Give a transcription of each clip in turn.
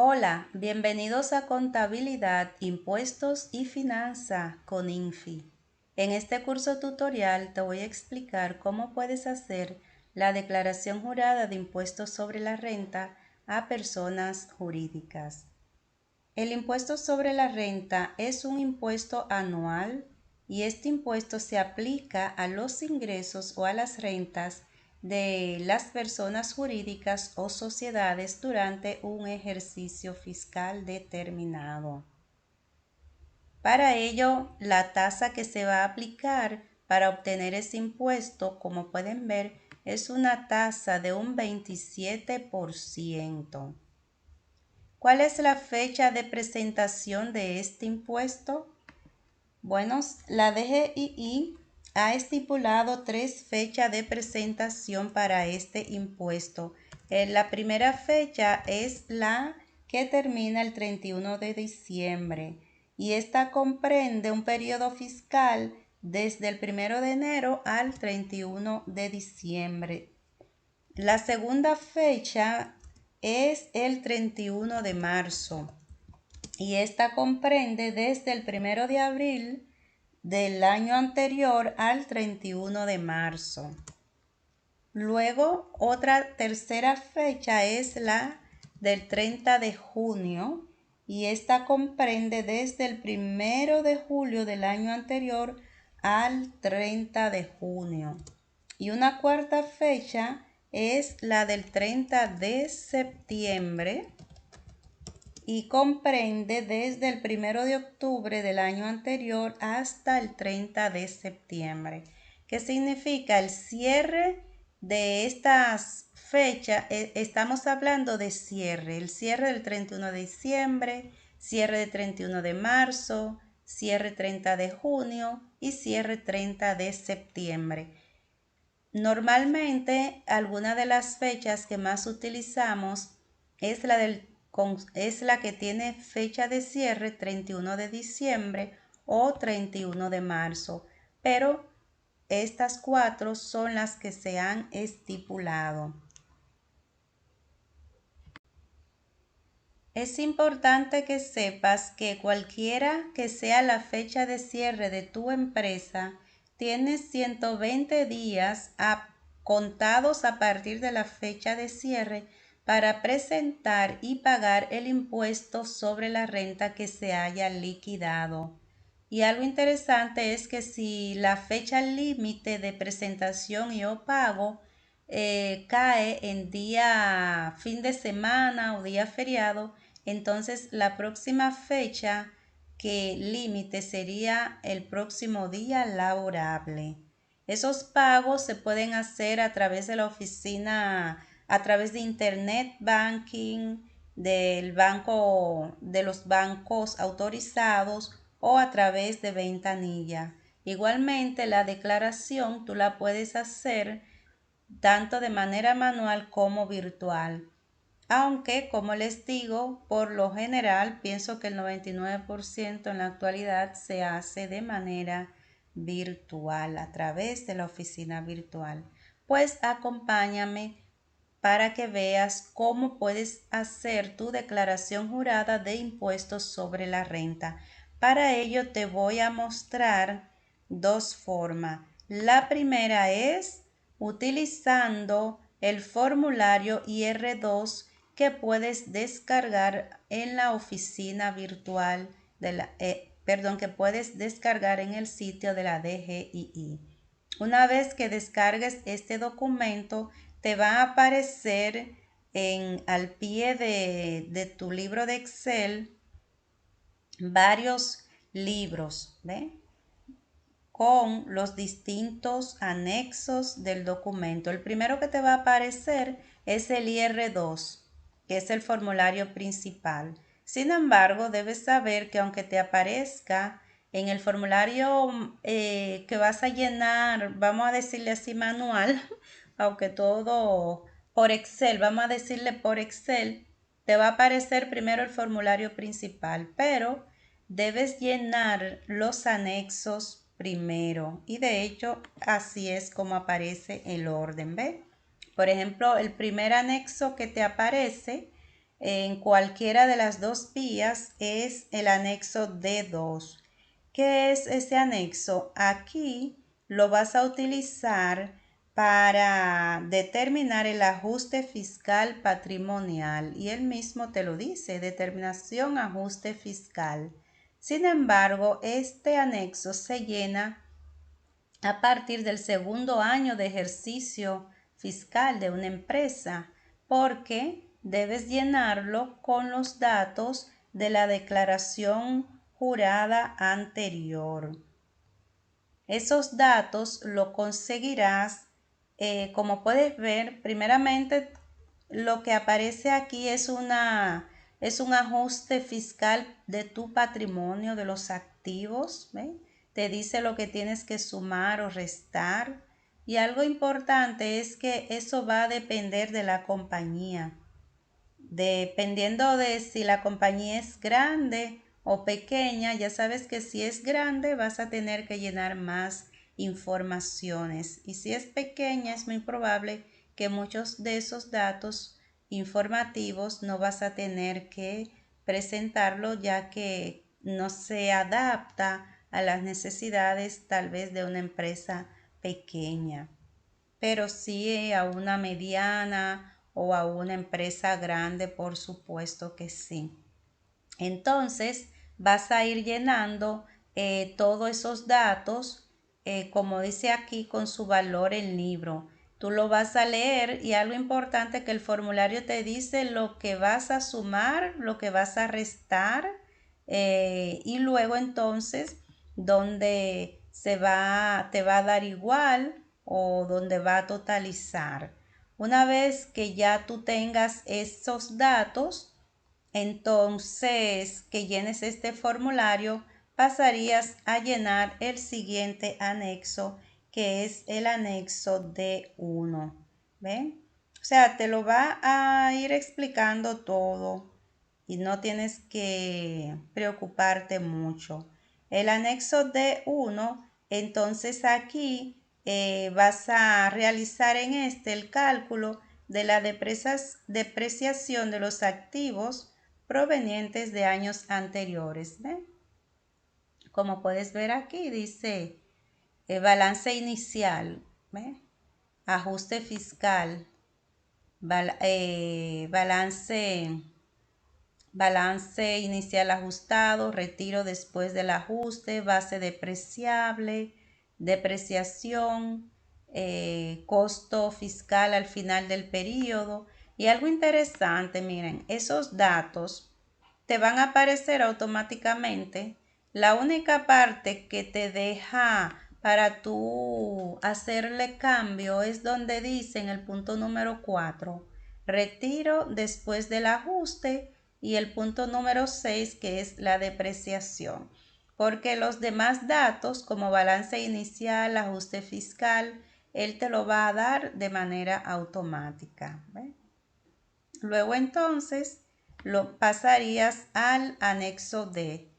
Hola, bienvenidos a Contabilidad, Impuestos y Finanza con INFI. En este curso tutorial te voy a explicar cómo puedes hacer la declaración jurada de impuestos sobre la renta a personas jurídicas. El impuesto sobre la renta es un impuesto anual y este impuesto se aplica a los ingresos o a las rentas de las personas jurídicas o sociedades durante un ejercicio fiscal determinado. Para ello, la tasa que se va a aplicar para obtener ese impuesto, como pueden ver, es una tasa de un 27%. ¿Cuál es la fecha de presentación de este impuesto? Bueno, la DGII ha estipulado 3 fechas de presentación para este impuesto. La primera fecha es la que termina el 31 de diciembre y esta comprende un periodo fiscal desde el 1 de enero al 31 de diciembre. La segunda fecha es el 31 de marzo y esta comprende desde el 1 de abril del año anterior al 31 de marzo. Luego, otra tercera fecha es la del 30 de junio y esta comprende desde el 1 de julio del año anterior al 30 de junio. Y una cuarta fecha es la del 30 de septiembre y comprende desde el 1 de octubre del año anterior hasta el 30 de septiembre. ¿Qué significa? El cierre de estas fechas, estamos hablando de cierre, el cierre del 31 de diciembre, cierre del 31 de marzo, cierre 30 de junio y cierre 30 de septiembre. Normalmente, alguna de las fechas que más utilizamos es la que tiene fecha de cierre 31 de diciembre o 31 de marzo, pero estas 4 son las que se han estipulado. Es importante que sepas que cualquiera que sea la fecha de cierre de tu empresa, tienes 120 días contados a partir de la fecha de cierre para presentar y pagar el impuesto sobre la renta que se haya liquidado. Y algo interesante es que si la fecha límite de presentación y o pago cae en día fin de semana o día feriado, entonces la próxima fecha que límite sería el próximo día laborable. Esos pagos se pueden hacer a través de la oficina, a través de internet banking, del banco, de los bancos autorizados o a través de ventanilla. Igualmente, la declaración tú la puedes hacer tanto de manera manual como virtual. Aunque, como les digo, por lo general pienso que el 99% en la actualidad se hace de manera virtual, a través de la oficina virtual. Pues acompáñame para que veas cómo puedes hacer tu declaración jurada de impuestos sobre la renta. Para ello te voy a mostrar 2 formas. La primera es utilizando el formulario IR2 que puedes descargar en la oficina virtual que puedes descargar en el sitio de la DGII. Una vez que descargues este documento, te va a aparecer al pie de tu libro de Excel varios libros, ¿ve? Con los distintos anexos del documento. El primero que te va a aparecer es el IR2, que es el formulario principal. Sin embargo, debes saber que aunque te aparezca en el formulario que vas a llenar, vamos a decirle así manual, aunque todo por Excel, vamos a decirle por Excel, te va a aparecer primero el formulario principal, pero debes llenar los anexos primero y de hecho así es como aparece el orden, ¿ve? Por ejemplo, el primer anexo que te aparece en cualquiera de las dos vías es el anexo D2. ¿Qué es ese anexo? Aquí lo vas a utilizar para determinar el ajuste fiscal patrimonial y él mismo te lo dice, determinación ajuste fiscal. Sin embargo, este anexo se llena a partir del segundo año de ejercicio fiscal de una empresa, porque debes llenarlo con los datos de la declaración jurada anterior. Esos datos lo conseguirás, como puedes ver, primeramente lo que aparece aquí es un ajuste fiscal de tu patrimonio, de los activos, ¿ve? Te dice lo que tienes que sumar o restar. Y algo importante es que eso va a depender de la compañía. Dependiendo de si la compañía es grande o pequeña, ya sabes que si es grande vas a tener que llenar más informaciones y si es pequeña es muy probable que muchos de esos datos informativos no vas a tener que presentarlo ya que no se adapta a las necesidades tal vez de una empresa pequeña, pero sí a una mediana o a una empresa grande, por supuesto que sí. Entonces vas a ir llenando todos esos datos, como dice aquí, con su valor en libro. Tú lo vas a leer y algo importante que el formulario te dice lo que vas a sumar, lo que vas a restar y luego entonces donde te va a dar igual o donde va a totalizar. Una vez que ya tú tengas esos datos, entonces que llenes este formulario, pasarías a llenar el siguiente anexo, que es el anexo D1. ¿Ven? O sea, te lo va a ir explicando todo y no tienes que preocuparte mucho. El anexo D1, entonces aquí vas a realizar en este el cálculo de la depreciación de los activos provenientes de años anteriores. ¿Ven? Como puedes ver aquí dice balance inicial, ¿ven? Ajuste fiscal, balance inicial ajustado, retiro después del ajuste, base depreciable, depreciación, costo fiscal al final del periodo. Y algo interesante, miren, esos datos te van a aparecer automáticamente. La única parte que te deja para tú hacerle cambio es donde dice en el punto número 4, retiro después del ajuste, y el punto número 6 que es la depreciación. Porque los demás datos como balance inicial, ajuste fiscal, él te lo va a dar de manera automática. ¿Ve? Luego entonces lo pasarías al anexo D.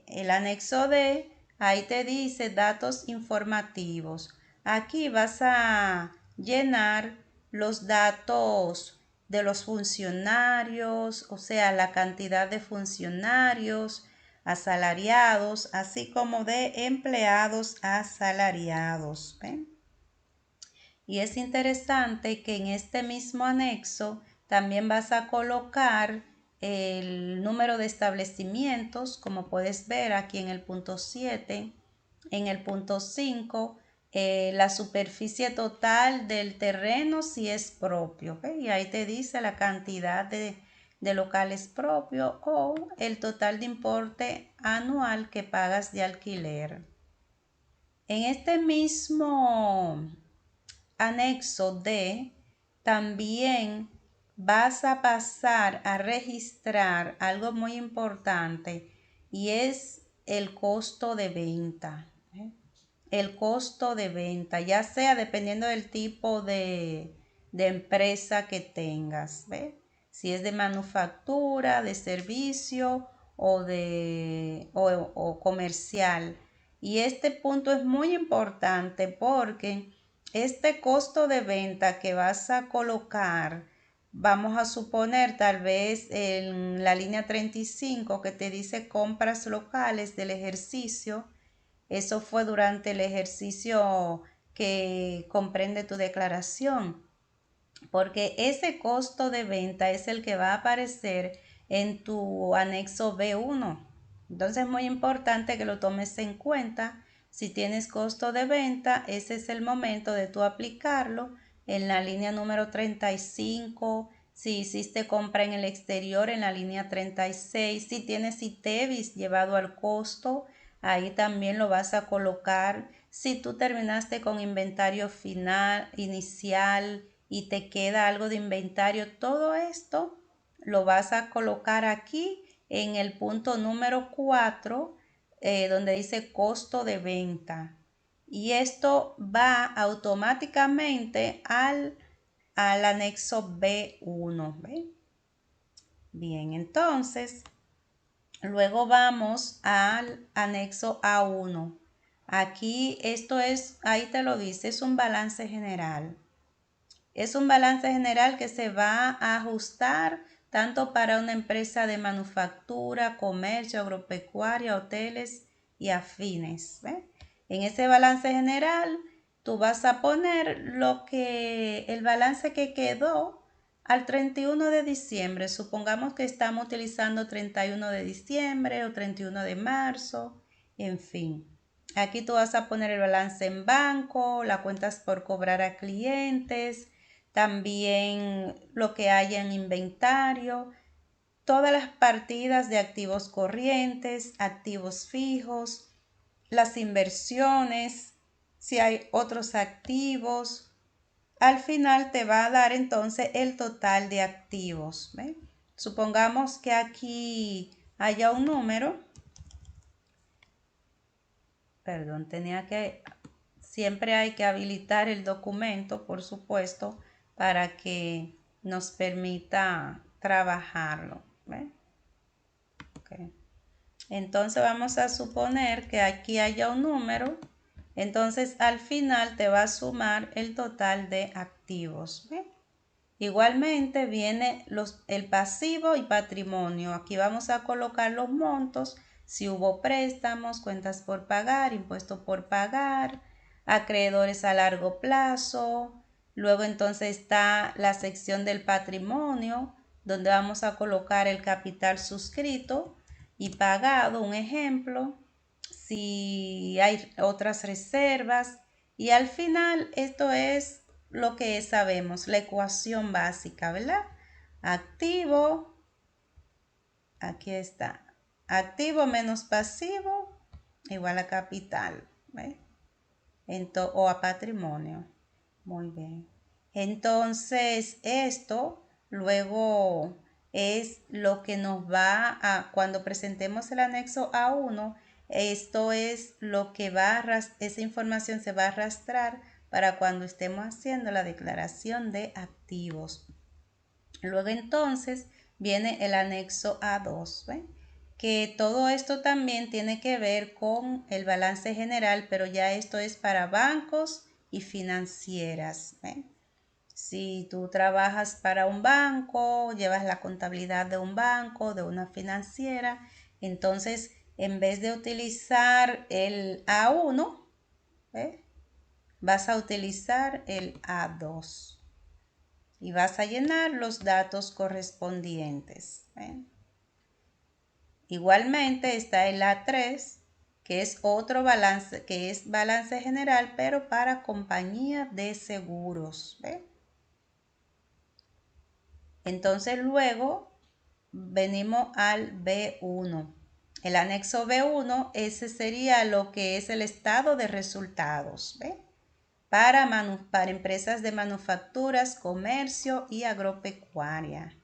El anexo D, ahí te dice datos informativos. Aquí vas a llenar los datos de los funcionarios, o sea, la cantidad de funcionarios asalariados, así como de empleados asalariados. ¿Ven? Y es interesante que en este mismo anexo también vas a colocar el número de establecimientos, como puedes ver aquí en el punto 7, en el punto 5, la superficie total del terreno si es propio, ¿ok? Y ahí te dice la cantidad de locales propios o el total de importe anual que pagas de alquiler. En este mismo anexo D, también vas a pasar a registrar algo muy importante y es el costo de venta. El costo de venta, ya sea dependiendo del tipo de empresa que tengas. ¿Ve? Si es de manufactura, de servicio o comercial. Y este punto es muy importante porque este costo de venta que vas a colocar vamos a suponer tal vez en la línea 35 que te dice compras locales del ejercicio. Eso fue durante el ejercicio que comprende tu declaración, porque ese costo de venta es el que va a aparecer en tu anexo B1. Entonces es muy importante que lo tomes en cuenta. Si tienes costo de venta, ese es el momento de tú aplicarlo en la línea número 35. Si hiciste compra en el exterior, en la línea 36. Si tienes ITEVIS llevado al costo, ahí también lo vas a colocar. Si tú terminaste con inventario final, inicial, y te queda algo de inventario, todo esto lo vas a colocar aquí en el punto número 4, donde dice costo de venta. Y esto va automáticamente al anexo B1. ¿Ve? Bien, entonces luego vamos al anexo A1. Aquí esto es, ahí te lo dice, es un balance general. Es un balance general que se va a ajustar tanto para una empresa de manufactura, comercio, agropecuaria, hoteles y afines. ¿Ve? En ese balance general tú vas a poner el balance que quedó al 31 de diciembre. Supongamos que estamos utilizando 31 de diciembre o 31 de marzo, en fin. Aquí tú vas a poner el balance en banco, las cuentas por cobrar a clientes, también lo que haya en inventario, todas las partidas de activos corrientes, activos fijos, las inversiones, si hay otros activos. Al final te va a dar entonces el total de activos. ¿Ve? Supongamos que aquí haya un número. Perdón, siempre hay que habilitar el documento, por supuesto, para que nos permita trabajarlo. ¿Ve? Okay. Entonces vamos a suponer que aquí haya un número. Entonces al final te va a sumar el total de activos. ¿Ve? Igualmente viene el pasivo y patrimonio. Aquí vamos a colocar los montos, si hubo préstamos, cuentas por pagar, impuestos por pagar, acreedores a largo plazo. Luego entonces está la sección del patrimonio, donde vamos a colocar el capital suscrito y pagado, un ejemplo, si hay otras reservas. Y al final esto es lo que sabemos, la ecuación básica, ¿verdad? Activo, aquí está, activo menos pasivo igual a capital, ¿ve? O a patrimonio. Muy bien. Entonces, esto luego es lo que nos va a, cuando presentemos el anexo A1, esto es lo que esa información se va a arrastrar para cuando estemos haciendo la declaración de activos. Luego entonces viene el anexo A2, ¿ve? Que todo esto también tiene que ver con el balance general, pero ya esto es para bancos y financieras. ¿Ve? Si tú trabajas para un banco, llevas la contabilidad de un banco, de una financiera, entonces en vez de utilizar el A1, ¿ve? Vas a utilizar el A2 y vas a llenar los datos correspondientes. ¿Eh? Igualmente está el A3, que es otro balance, que es balance general, pero para compañía de seguros. ¿Ve? Entonces luego venimos al B1. El anexo B1, ese sería lo que es el estado de resultados. ¿Ve? Para empresas de manufacturas, comercio y agropecuaria.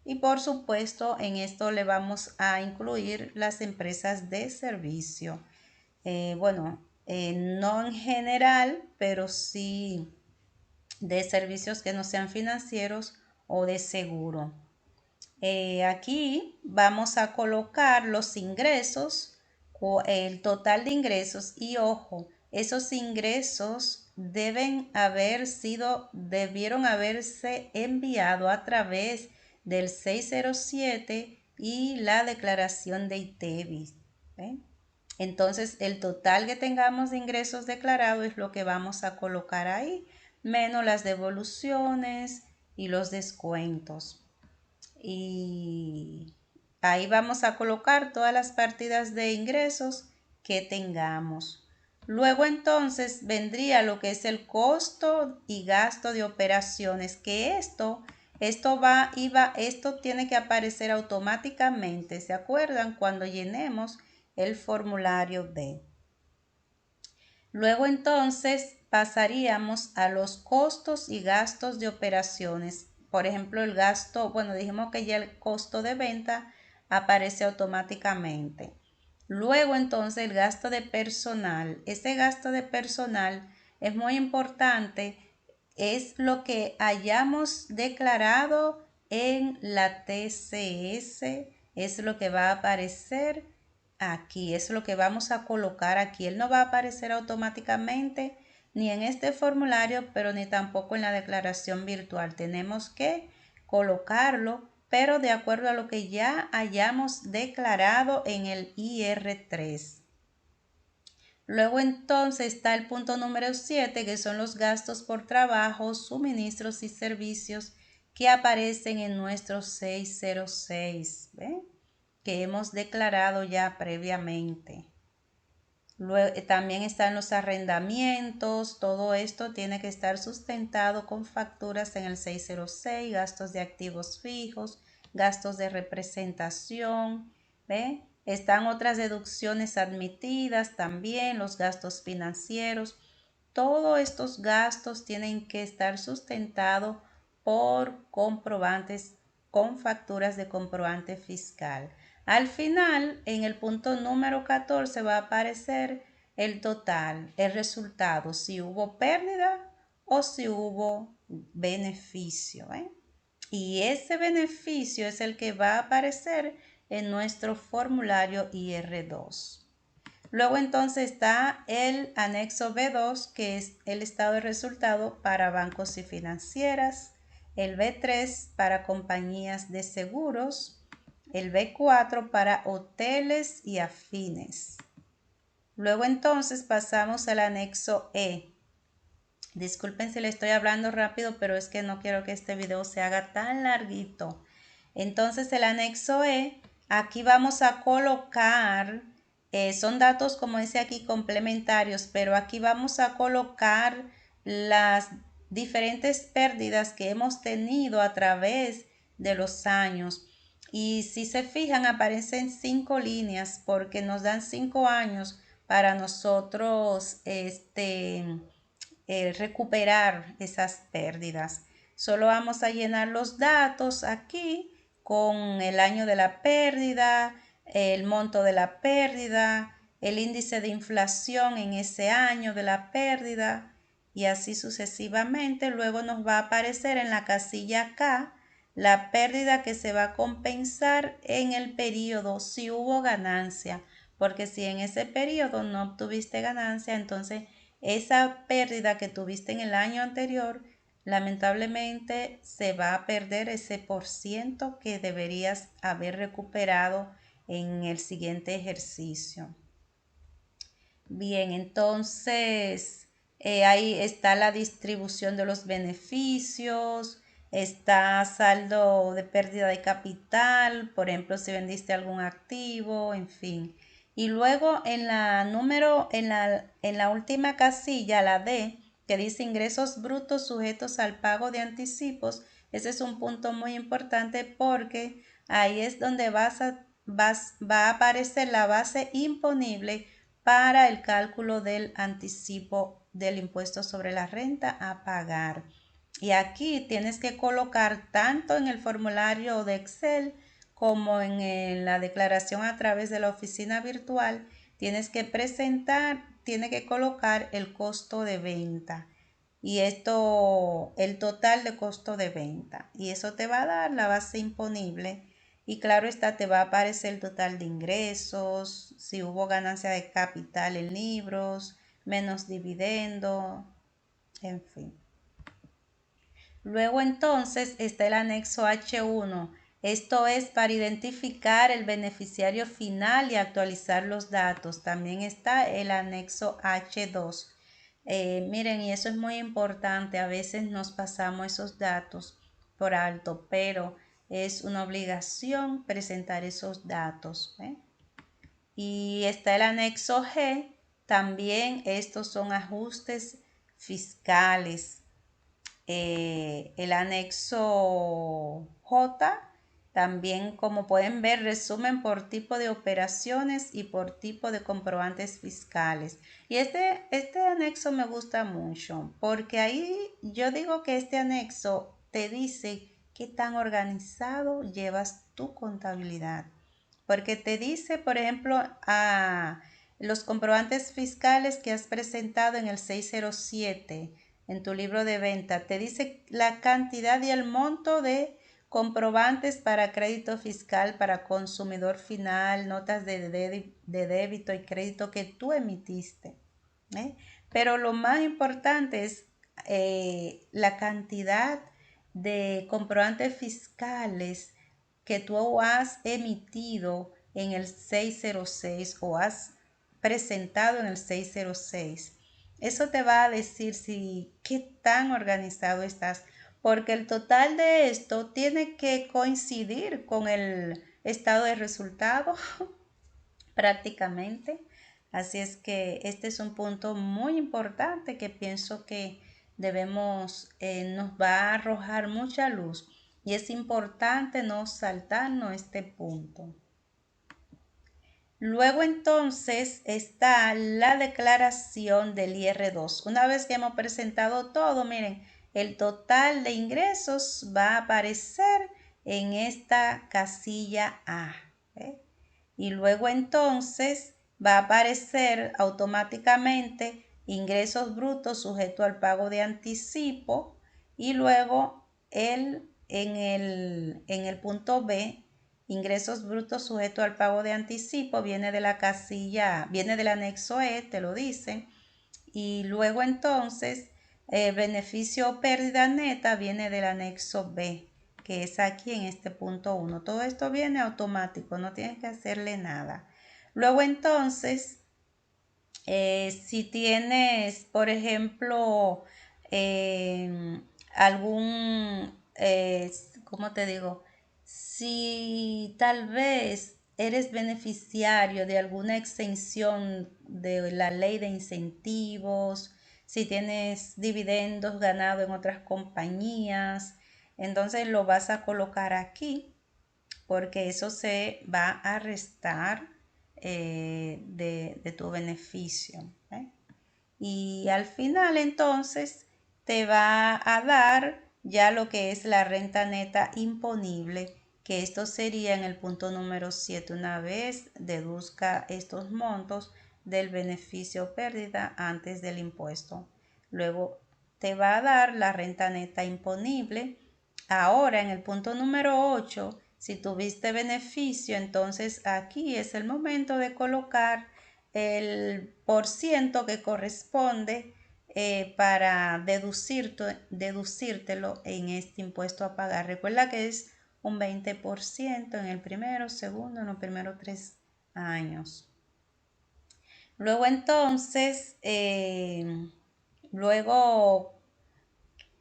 Y por supuesto, en esto le vamos a incluir las empresas de servicio. No en general, pero sí de servicios que no sean financieros o de seguro. Aquí vamos a colocar los ingresos, el total de ingresos y ojo, esos ingresos debieron haberse enviado a través del 607 y la declaración de ITEVIS. ¿Ven? Entonces, el total que tengamos de ingresos declarados es lo que vamos a colocar ahí, menos las devoluciones y los descuentos. Y ahí vamos a colocar todas las partidas de ingresos que tengamos. Luego entonces vendría lo que es el costo y gasto de operaciones, que esto tiene que aparecer automáticamente. ¿Se acuerdan? Cuando llenemos el formulario D. Luego entonces pasaríamos a los costos y gastos de operaciones. Por ejemplo, el gasto, bueno, dijimos que ya el costo de venta aparece automáticamente. Luego entonces el gasto de personal. Ese gasto de personal es muy importante, es lo que hayamos declarado en la TCS, es lo que va a aparecer aquí, es lo que vamos a colocar aquí. Él no va a aparecer automáticamente ni en este formulario, pero ni tampoco en la declaración virtual. Tenemos que colocarlo, pero de acuerdo a lo que ya hayamos declarado en el IR3. Luego entonces está el punto número 7, que son los gastos por trabajo, suministros y servicios que aparecen en nuestro 606, ¿ven? Que hemos declarado ya previamente. Luego, también están los arrendamientos, todo esto tiene que estar sustentado con facturas en el 606, gastos de activos fijos, gastos de representación, ¿ve? Están otras deducciones admitidas también, los gastos financieros. Todos estos gastos tienen que estar sustentados por comprobantes con facturas de comprobante fiscal. Al final, en el punto número 14 va a aparecer el total, el resultado, si hubo pérdida o si hubo beneficio. Y ese beneficio es el que va a aparecer en nuestro formulario IR2. Luego entonces está el anexo B2, que es el estado de resultado para bancos y financieras, el B3 para compañías de seguros, el B4 para hoteles y afines. Luego entonces pasamos al anexo E. Disculpen si le estoy hablando rápido, pero es que no quiero que este video se haga tan larguito. Entonces el anexo E, aquí vamos a colocar, son datos como dice aquí complementarios, pero aquí vamos a colocar las diferentes pérdidas que hemos tenido a través de los años. Y si se fijan, aparecen 5 líneas porque nos dan 5 años para nosotros recuperar esas pérdidas. Solo vamos a llenar los datos aquí con el año de la pérdida, el monto de la pérdida, el índice de inflación en ese año de la pérdida y así sucesivamente. Luego nos va a aparecer en la casilla K la pérdida que se va a compensar en el periodo si hubo ganancia, porque si en ese periodo no obtuviste ganancia, entonces esa pérdida que tuviste en el año anterior, lamentablemente se va a perder ese por ciento que deberías haber recuperado en el siguiente ejercicio. Bien, entonces ahí está la distribución de los beneficios, está saldo de pérdida de capital, por ejemplo, si vendiste algún activo, en fin. Y luego en la última casilla, la D, que dice ingresos brutos sujetos al pago de anticipos, ese es un punto muy importante porque ahí es donde va a aparecer la base imponible para el cálculo del anticipo del impuesto sobre la renta a pagar. Y aquí tienes que colocar tanto en el formulario de Excel como en la declaración a través de la oficina virtual, tienes que colocar el costo de venta y el total de costo de venta. Y eso te va a dar la base imponible. Y claro está, te va a aparecer el total de ingresos, si hubo ganancia de capital en libros, menos dividendo, En fin. Luego entonces está el anexo H1. Esto es para identificar el beneficiario final y actualizar los datos. También está el anexo H2. Miren, y eso es muy importante. A veces nos pasamos esos datos por alto, pero es una obligación presentar esos datos. Y está el anexo G. También estos son ajustes fiscales. El anexo J también, como pueden ver, resumen por tipo de operaciones y por tipo de comprobantes fiscales. Y este anexo me gusta mucho porque ahí yo digo que este anexo te dice qué tan organizado llevas tu contabilidad. Porque te dice, por ejemplo, a los comprobantes fiscales que has presentado en el 607 en tu libro de venta, te dice la cantidad y el monto de comprobantes para crédito fiscal para consumidor final, notas de débito y crédito que tú emitiste. Pero lo más importante es la cantidad de comprobantes fiscales que tú has emitido en el 606 o has presentado en el 606. Eso te va a decir si qué tan organizado estás, porque el total de esto tiene que coincidir con el estado de resultado prácticamente. Así es que este es un punto muy importante que pienso que nos va a arrojar mucha luz y es importante no saltarnos este punto. Luego entonces está la declaración del IR2. Una vez que hemos presentado todo, miren, el total de ingresos va a aparecer en esta casilla A. Y luego entonces va a aparecer automáticamente ingresos brutos sujeto al pago de anticipo y luego en el punto B, ingresos brutos sujeto al pago de anticipo, viene de la casilla, viene del anexo E, te lo dice, y luego entonces beneficio o pérdida neta viene del anexo B, que es aquí en este punto 1. Todo esto viene automático, no tienes que hacerle nada. Luego entonces, si tienes, por ejemplo, algún, ¿cómo te digo? Si tal vez eres beneficiario de alguna exención de la ley de incentivos, si tienes dividendos ganados en otras compañías, entonces lo vas a colocar aquí porque eso se va a restar de tu beneficio. Y al final entonces te va a dar ya lo que es la renta neta imponible, que esto sería en el punto número 7, una vez deduzca estos montos del beneficio o pérdida antes del impuesto. Luego te va a dar la renta neta imponible. Ahora en el punto número 8, si tuviste beneficio, entonces aquí es el momento de colocar el porciento que corresponde para deducírtelo en este impuesto a pagar. Recuerda que es un 20% en el primero, segundo, en los primeros 3 años. Luego entonces, luego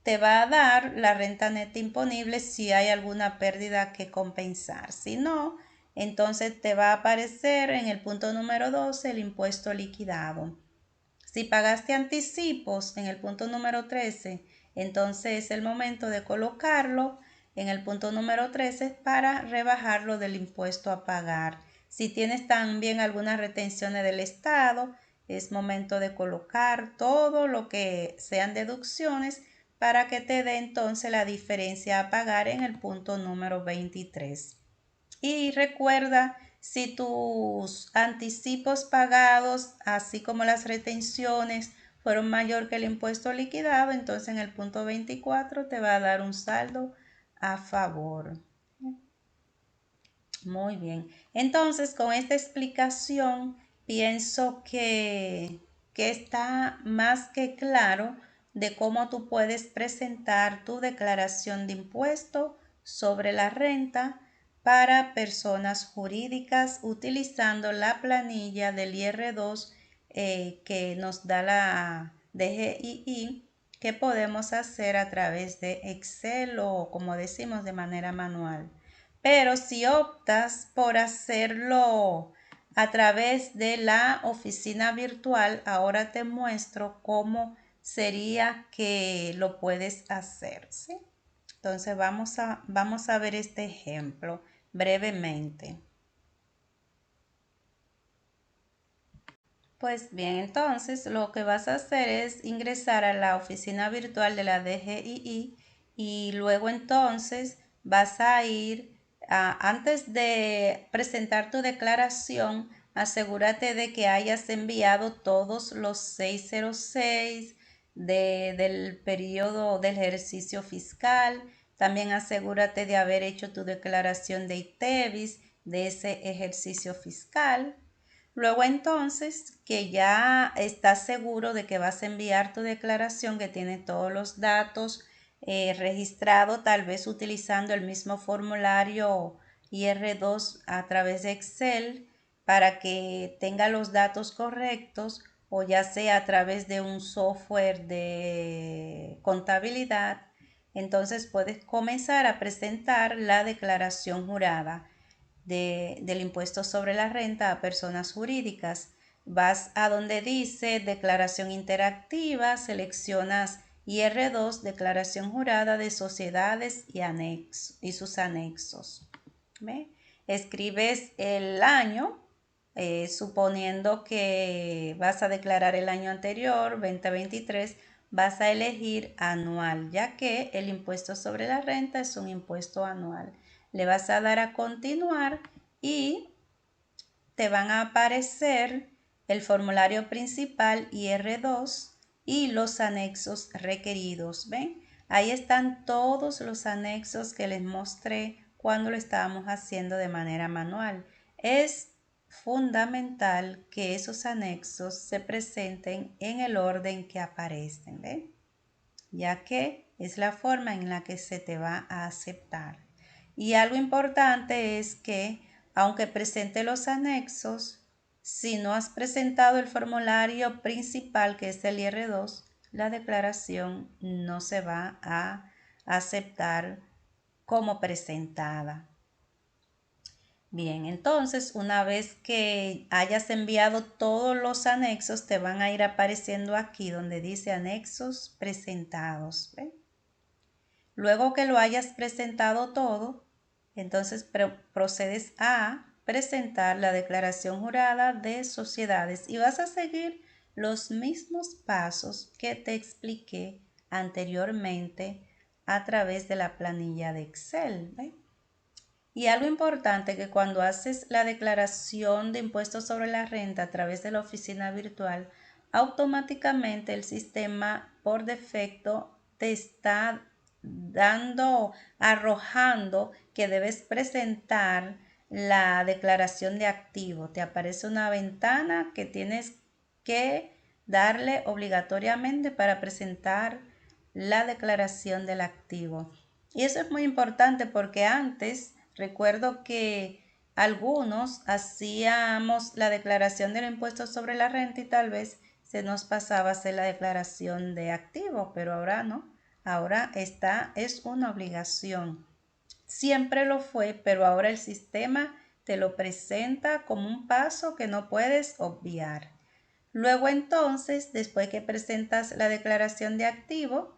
te va a dar la renta neta imponible si hay alguna pérdida que compensar. Si no, entonces te va a aparecer en el punto número 12 el impuesto liquidado. Si pagaste anticipos en el punto número 13, entonces es el momento de colocarlo en el punto número 13 para rebajarlo del impuesto a pagar. Si tienes también algunas retenciones del Estado, es momento de colocar todo lo que sean deducciones para que te dé entonces la diferencia a pagar en el punto número 23. Y recuerda, si tus anticipos pagados, así como las retenciones, fueron mayor que el impuesto liquidado, entonces en el punto 24 te va a dar un saldo a favor. Muy bien. Entonces, con esta explicación, pienso que está más que claro de cómo tú puedes presentar tu declaración de impuesto sobre la renta para personas jurídicas utilizando la planilla del IR2 que nos da la DGII, que podemos hacer a través de Excel o, como decimos, de manera manual. Pero si optas por hacerlo a través de la oficina virtual, ahora te muestro cómo sería que lo puedes hacer, ¿sí? Entonces vamos a ver este ejemplo brevemente. Pues bien, entonces lo que vas a hacer es ingresar a la oficina virtual de la DGII y luego entonces vas a ir, antes de presentar tu declaración, asegúrate de que hayas enviado todos los 606 del periodo del ejercicio fiscal. También asegúrate de haber hecho tu declaración de ITEVIS de ese ejercicio fiscal. Luego entonces que ya estás seguro de que vas a enviar tu declaración que tiene todos los datos registrados, tal vez utilizando el mismo formulario IR2 a través de Excel para que tenga los datos correctos, o ya sea a través de un software de contabilidad. Entonces puedes comenzar a presentar la declaración jurada del impuesto sobre la renta a personas jurídicas. Vas a donde dice declaración interactiva, seleccionas IR2, declaración jurada de sociedades y sus anexos. ¿Ve? Escribes el año, suponiendo que vas a declarar el año anterior, 2023, vas a elegir anual, ya que el impuesto sobre la renta es un impuesto anual. Le vas a dar a continuar y te van a aparecer el formulario principal IR2 y los anexos requeridos. ¿Ven? Ahí están todos los anexos que les mostré cuando lo estábamos haciendo de manera manual. Es fundamental que esos anexos se presenten en el orden que aparecen, ¿ven? Ya que es la forma en la que se te va a aceptar. Y algo importante es que, aunque presente los anexos, si no has presentado el formulario principal, que es el IR2, la declaración no se va a aceptar como presentada. Bien, entonces una vez que hayas enviado todos los anexos, te van a ir apareciendo aquí donde dice anexos presentados. ¿Ven? Luego que lo hayas presentado todo, entonces procedes a presentar la declaración jurada de sociedades y vas a seguir los mismos pasos que te expliqué anteriormente a través de la planilla de Excel. ¿Ven? Y algo importante, que cuando haces la declaración de impuestos sobre la renta a través de la oficina virtual, automáticamente el sistema por defecto te está arrojando que debes presentar la declaración de activo. Te aparece una ventana que tienes que darle obligatoriamente para presentar la declaración del activo. Y eso es muy importante porque antes recuerdo que algunos hacíamos la declaración del impuesto sobre la renta y tal vez se nos pasaba a hacer la declaración de activo, pero ahora no. Ahora es una obligación. Siempre lo fue, pero ahora el sistema te lo presenta como un paso que no puedes obviar. Luego entonces, después que presentas la declaración de activo,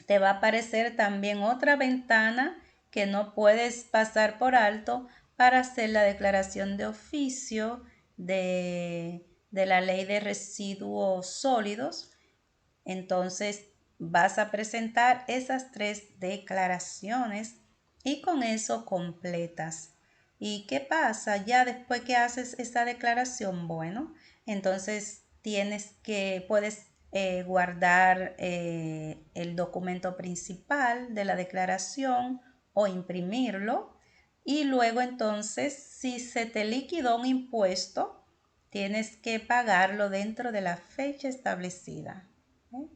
te va a aparecer también otra ventana que no puedes pasar por alto para hacer la declaración de oficio de la ley de residuos sólidos. Entonces vas a presentar esas 3 declaraciones y con eso completas. ¿Y qué pasa? Ya después que haces esa declaración, bueno, entonces puedes guardar el documento principal de la declaración o imprimirlo. Y luego entonces, si se te liquidó un impuesto, tienes que pagarlo dentro de la fecha establecida. ¿Eh?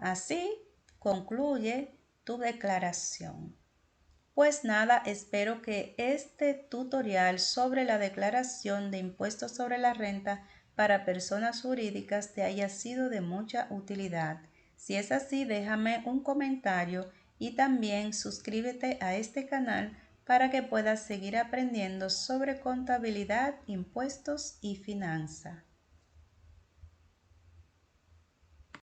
Así concluye tu declaración. Pues nada, espero que este tutorial sobre la declaración de impuestos sobre la renta para personas jurídicas te haya sido de mucha utilidad. Si es así, déjame un comentario y también suscríbete a este canal para que puedas seguir aprendiendo sobre contabilidad, impuestos y finanzas.